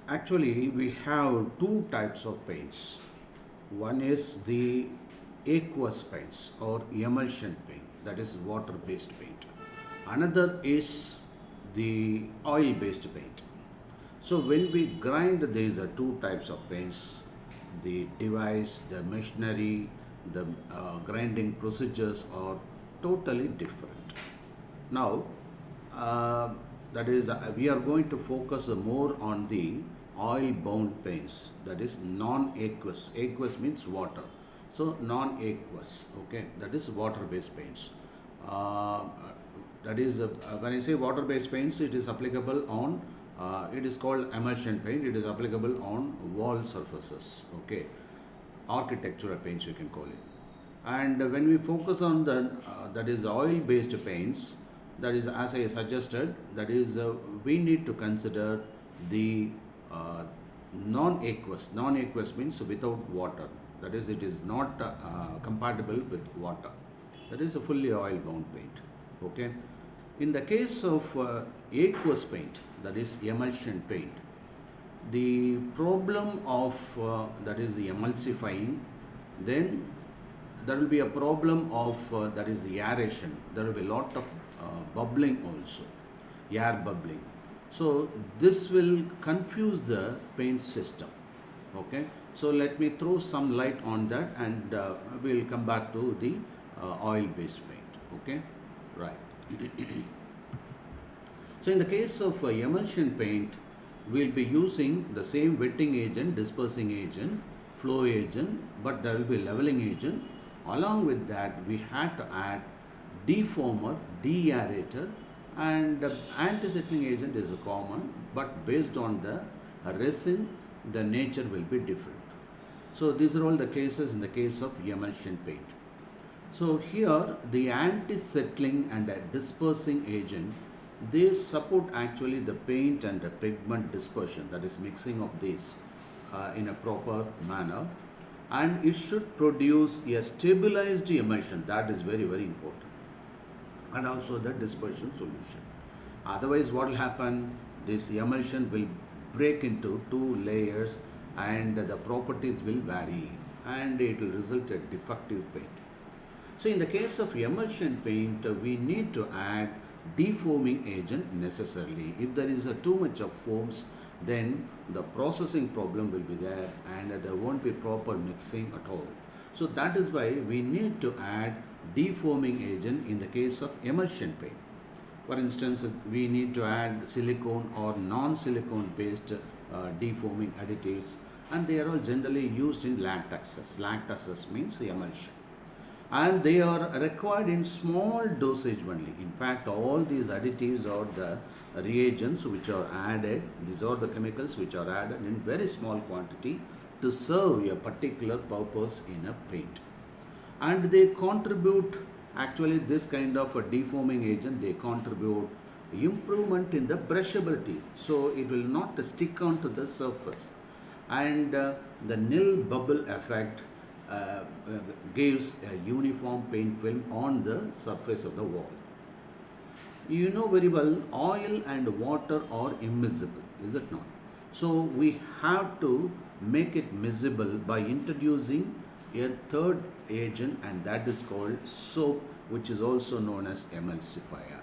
Actually, we have two types of paints. One is the aqueous paints or emulsion paint, that is water based paint. Another is the oil based paint. So when we grind these are two types of paints, the device, the machinery, the grinding procedures are totally different. Now, uh, that is, we are going to focus more on the oil-bound paints. That is non-aqueous. Aqueous means water. So non-aqueous. Okay, that is water-based paints. Uh, that is when I say water-based paints, it is applicable on. It is called emulsion paint. It is applicable on wall surfaces. Okay, architectural paints you can call it. And when we focus on the that is oil based paints, that is as I suggested, that is we need to consider the uh, non-aqueous means without water, that is it is not compatible with water, that is a fully oil bound paint. Okay, in the case of aqueous paint, that is emulsion paint, the problem of that is the emulsifying, then there will be a problem of that is the aeration. There will be a lot of bubbling also, air bubbling. So this will confuse the paint system. Okay, so let me throw some light on that, and we'll come back to the oil based paint. Okay, right. So in the case of emulsion paint, we'll be using the same wetting agent, dispersing agent, flow agent, but there will be leveling agent. Along with that, we had to add defoamer, deaerator, and anti-settling agent is common, but based on the resin, the nature will be different. So these are all the cases in the case of emulsion paint. So here the anti-settling and dispersing agent, they support actually the paint and the pigment dispersion, that is mixing of these in a proper manner, and it should produce a stabilized emulsion, that is very very important, and also the dispersion solution. Otherwise what will happen, this emulsion will break into two layers and the properties will vary and it will result in defective paint. So in the case of emulsion paint, we need to add defoaming agent necessarily. If there is too much of foams, then the processing problem will be there and there won't be proper mixing at all. So that is why we need to add defoaming agent in the case of emulsion paint. For instance, we need to add silicone or non-silicone based defoaming additives, and they are all generally used in latexes. Latexes means emulsion, and they are required in small dosage only. In fact, all these additives are the reagents which are added, these are the chemicals which are added in very small quantity to serve a particular purpose in a paint, and they contribute, actually this kind of a defoaming agent, they contribute improvement in the brushability, so it will not stick onto the surface, and the nil bubble effect gives a uniform paint film on the surface of the wall. You know very well, oil and water are immiscible, is it not? So we have to make it miscible by introducing a third agent, and that is called soap, which is also known as emulsifier.